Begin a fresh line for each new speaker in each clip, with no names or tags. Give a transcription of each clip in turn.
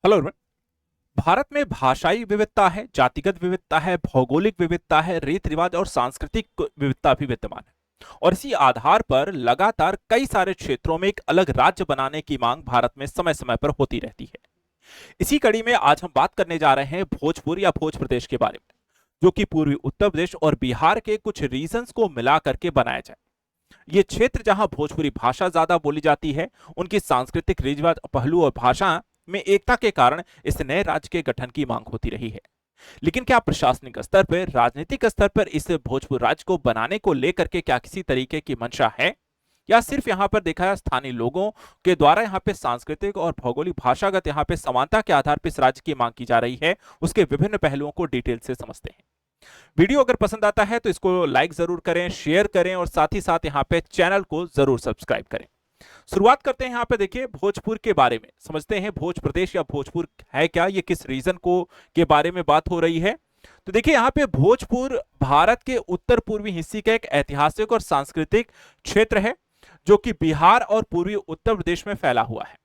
Hello everyone. Bharat में भाषाई विविधता है, जातिगत विविधता है, भौगोलिक विविधता है, रीति रिवाज और सांस्कृतिक विविधता भी विद्यमान है। और इसी आधार पर लगातार कई सारे क्षेत्रों में एक अलग राज्य बनाने की मांग भारत में समय समय पर होती रहती है। इसी कड़ी में आज हम बात करने जा रहे हैं भोजपुर या भोज प्रदेश के बारे में, जो कि पूर्वी उत्तर प्रदेश और बिहार के कुछ रीजन्स को मिला करके बनाया जाए। ये क्षेत्र जहां भोजपुरी भाषा ज्यादा बोली जाती है, उनकी सांस्कृतिक रीतिरिवाज, पहलू और भाषा में एकता के कारण इस नए राज्य के गठन की मांग होती रही है। लेकिन क्या प्रशासनिक स्तर पर, राजनीतिक स्तर पर इस भोजपुर राज्य को बनाने को लेकर के क्या किसी तरीके की मंशा है, या सिर्फ यहां पर देखा है स्थानीय लोगों के द्वारा यहां पे सांस्कृतिक और भौगोलिक भाषागत यहां पे समानता के आधार पर इस राज्य की मांग की जा रही है? उसके विभिन्न पहलुओं को डिटेल से समझते हैं। वीडियो अगर पसंद आता है तो इसको लाइक जरूर करें, शेयर करें और साथ ही साथ यहाँ पे चैनल को जरूर सब्सक्राइब करें। शुरुआत करते हैं। यहाँ पे देखिए भोजपुर के बारे में समझते हैं। भोज प्रदेश या भोजपुर है क्या, ये किस रीजन को के बारे में बात हो रही है? तो देखिए यहाँ पे भोजपुर भारत के उत्तर पूर्वी हिस्से का एक ऐतिहासिक और सांस्कृतिक क्षेत्र है, जो कि बिहार और पूर्वी उत्तर प्रदेश में फैला हुआ है।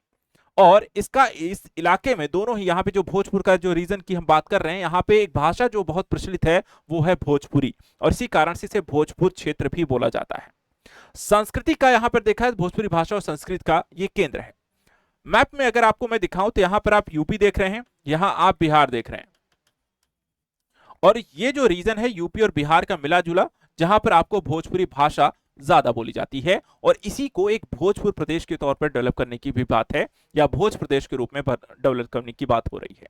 और इसका इस इलाके में दोनों ही, यहाँ पे जो भोजपुर का जो रीजन की हम बात कर रहे हैं, यहाँ पे एक भाषा जो बहुत प्रचलित है वो है भोजपुरी, और इसी कारण से इसे भोजपुर क्षेत्र भी बोला जाता है। संस्कृति का यहाँ पर देखा है, भोजपुरी भाषा और संस्कृत का ये केंद्र है। मैप में अगर आपको मैं दिखाऊं तो यहाँ पर आप यूपी देख रहे हैं, यहाँ आप बिहार देख रहे हैं, और ये जो रीजन है यूपी और बिहार का मिला जुला, जहां पर आपको भोजपुरी भाषा ज्यादा बोली जाती है, और इसी को एक भोजपुर प्रदेश के तौर पर डेवलप करने की भी बात है, या भोज प्रदेश के रूप में डेवलप करने की बात हो रही है।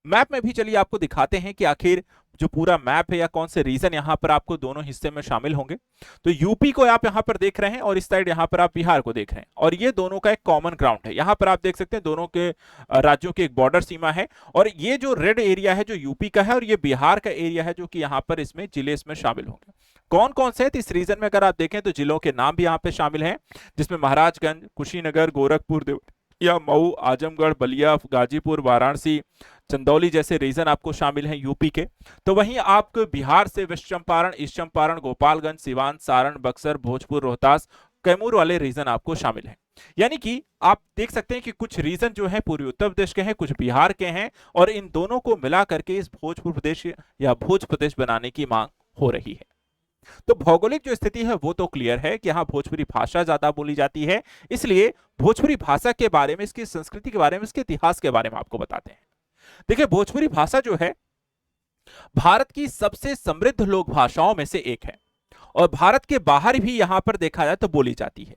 मैप में भी चलिए आपको दिखाते हैं कि आखिर जो पूरा मैप है या कौन से रीजन यहां पर आपको दोनों हिस्से में शामिल होंगे। तो यूपी को आप यहां पर देख रहे हैं और इस साइड यहां पर आप बिहार को देख रहे हैं, और ये दोनों का एक कॉमन ग्राउंड है। यहां पर आप देख सकते हैं दोनों के राज्यों की एक बॉर्डर सीमा है, और ये जो रेड एरिया है जो यूपी का है, और ये बिहार का एरिया है जो कि यहाँ पर इसमें जिले इसमें शामिल होंगे। कौन कौन से हैं तो इस रीजन में अगर आप देखें तो जिलों के नाम भी यहाँ पे शामिल हैं, जिसमें महाराजगंज, कुशीनगर, गोरखपुर, देवरिया, मऊ, आजमगढ़, बलिया, गाजीपुर, वाराणसी, चंदौली जैसे रीजन आपको शामिल हैं यूपी के। तो वहीं आपको बिहार से वेस्ट चंपारण, ईस्ट चंपारण, गोपालगंज, सिवान, सारण, बक्सर, भोजपुर, रोहतास, कैमूर वाले रीजन आपको शामिल हैं। यानी कि आप देख सकते हैं कि कुछ रीजन जो है पूर्वी उत्तर प्रदेश के हैं, कुछ बिहार के हैं, और इन दोनों को मिला करके इस भोजपुर प्रदेश या भोज प्रदेश बनाने की मांग हो रही है। तो भौगोलिक जो स्थिति है वो तो क्लियर है कि यहाँ भोजपुरी भाषा ज्यादा बोली जाती है, इसलिए भोजपुरी भाषा के बारे में, इसकी संस्कृति के बारे में, इसके इतिहास के बारे में आपको बताते हैं। देखिए भोजपुरी भाषा जो है भारत की सबसे समृद्ध लोक भाषाओं में से एक है, और भारत के बाहर भी यहां पर देखा जाए तो बोली जाती है।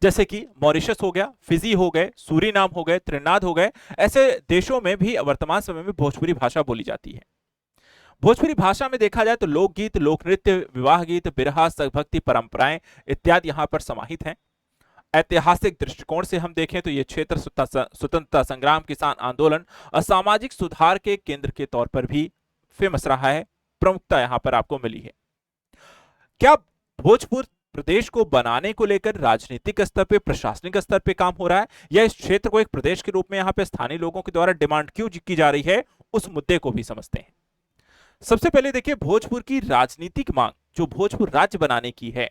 जैसे कि मॉरिशस हो गया, फिजी हो गए, सूरीनाम हो गए, त्रिनाद हो गए, ऐसे देशों में भी वर्तमान समय में भोजपुरी भाषा बोली जाती है। भोजपुरी भाषा में देखा जाए तो लोकगीत, लोक नृत्य, विवाह गीत, बिरहा, भक्ति परंपराएं इत्यादि यहां पर समाहित हैं। ऐतिहासिक दृष्टिकोण से हम देखें तो यह क्षेत्र स्वतंत्रता संग्राम, किसान आंदोलन और सामाजिक सुधार के केंद्र के तौर पर भी फेमस रहा है, प्रमुखता यहां पर आपको मिली है। क्या भोजपुर प्रदेश को बनाने को लेकर राजनीतिक स्तर पे, प्रशासनिक स्तर पे काम हो रहा है, या इस क्षेत्र को एक प्रदेश के रूप में यहां पे स्थानीय लोगों के द्वारा डिमांड क्यों की जा रही है, उस मुद्दे को भी समझते हैं। सबसे पहले देखिए भोजपुर की राजनीतिक मांग जो भोजपुर राज्य बनाने की है,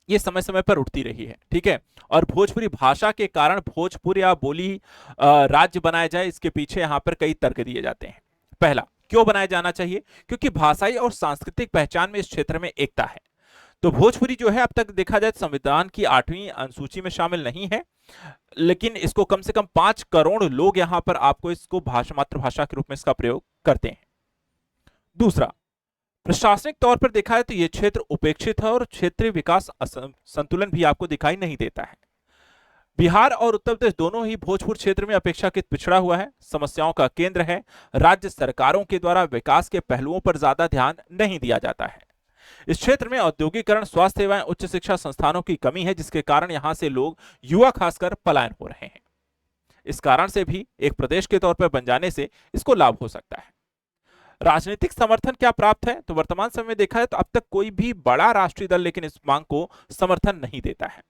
ये समय समय पर उठती रही है, ठीक है। और भोजपुरी भाषा के कारण भोजपुर या बोली राज्य बनाया जाए, इसके पीछे यहां पर कई तर्क दिए जाते हैं। पहला, क्यों बनाया जाना चाहिए? क्योंकि भाषाई और सांस्कृतिक पहचान में इस क्षेत्र में एकता है। तो भोजपुरी जो है अब तक देखा जाए संविधान की 8वीं अनुसूची में शामिल नहीं है, लेकिन इसको कम से कम 5 करोड़ लोग यहां पर आपको इसको मातृभाषा के रूप में इसका प्रयोग करते हैं। दूसरा, प्रशासनिक तौर पर देखा है तो यह क्षेत्र उपेक्षित है और क्षेत्रीय विकास संतुलन भी आपको दिखाई नहीं देता है। बिहार और उत्तर प्रदेश दोनों ही भोजपुर क्षेत्र में अपेक्षाकृत पिछड़ा हुआ है, समस्याओं का केंद्र है। राज्य सरकारों के द्वारा विकास के पहलुओं पर ज्यादा ध्यान नहीं दिया जाता है। इस क्षेत्र में औद्योगिकरण, स्वास्थ्य सेवाएं, उच्च शिक्षा संस्थानों की कमी है, जिसके कारण यहां से लोग, युवा खासकर, पलायन हो रहे हैं। इस कारण से भी एक प्रदेश के तौर पर बन जाने से इसको लाभ हो सकता है। राजनीतिक समर्थन क्या प्राप्त है? तो वर्तमान समय में देखा है तो अब तक कोई भी बड़ा राष्ट्रीय दल लेकिन इस मांग को समर्थन नहीं देता है।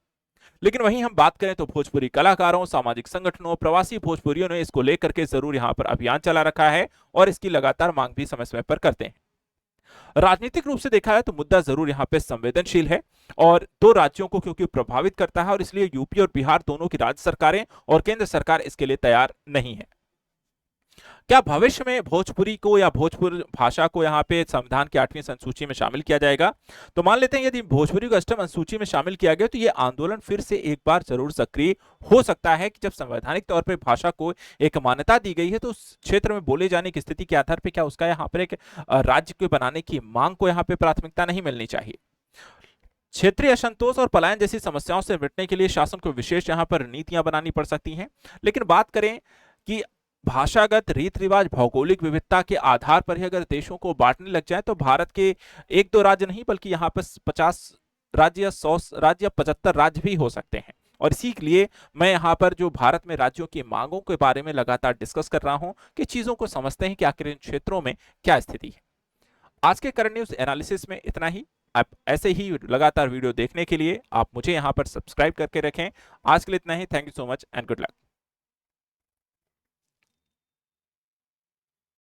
लेकिन वहीं हम बात करें तो भोजपुरी कलाकारों, सामाजिक संगठनों, प्रवासी भोजपुरियों ने इसको लेकर के जरूर यहां पर अभियान चला रखा है, और इसकी लगातार मांग भी समय समय पर करते हैं। राजनीतिक रूप से देखा है तो मुद्दा जरूर यहाँ पे संवेदनशील है और दो राज्यों को क्योंकि प्रभावित करता है और इसलिए यूपी और बिहार दोनों की राज्य सरकारें और केंद्र सरकार इसके लिए तैयार नहीं है। क्या भविष्य में भोजपुरी को या भोजपुरी भाषा को यहाँ पे संविधान की 8वीं अनुसूची में शामिल किया जाएगा? तो मान लेते हैं यदि भोजपुरी को अष्टम अनुसूची में शामिल किया गया तो ये आंदोलन फिर से एक बार जरूर सक्रिय हो सकता है कि जब संवैधानिक तौर पर भाषा को एक मान्यता दी गई है तो उस क्षेत्र में बोले जाने की स्थिति के आधार पर क्या उसका यहाँ पर एक राज्य को बनाने की मांग को यहाँ पे प्राथमिकता नहीं मिलनी चाहिए? क्षेत्रीय असंतोष और पलायन जैसी समस्याओं से निपटने के लिए शासन को विशेष यहाँ पर नीतियां बनानी पड़ सकती हैं। लेकिन बात करें कि भाषागत रीति रिवाज भौगोलिक विविधता के आधार पर ही अगर देशों को बांटने लग जाए तो भारत के एक दो राज्य नहीं बल्कि यहाँ पर 50 राज्य या 100 राज्य या 75 राज्य भी हो सकते हैं। और इसी के लिए मैं यहाँ पर जो भारत में राज्यों की मांगों के बारे में लगातार डिस्कस कर रहा हूं कि चीजों को समझते हैं कि आखिर इन क्षेत्रों में क्या स्थिति है। आज के करंट न्यूज एनालिसिस में इतना ही। आप ऐसे ही लगातार वीडियो देखने के लिए आप मुझे यहाँ पर सब्सक्राइब करके रखें। आज के लिए इतना ही। Thank you so much and good luck.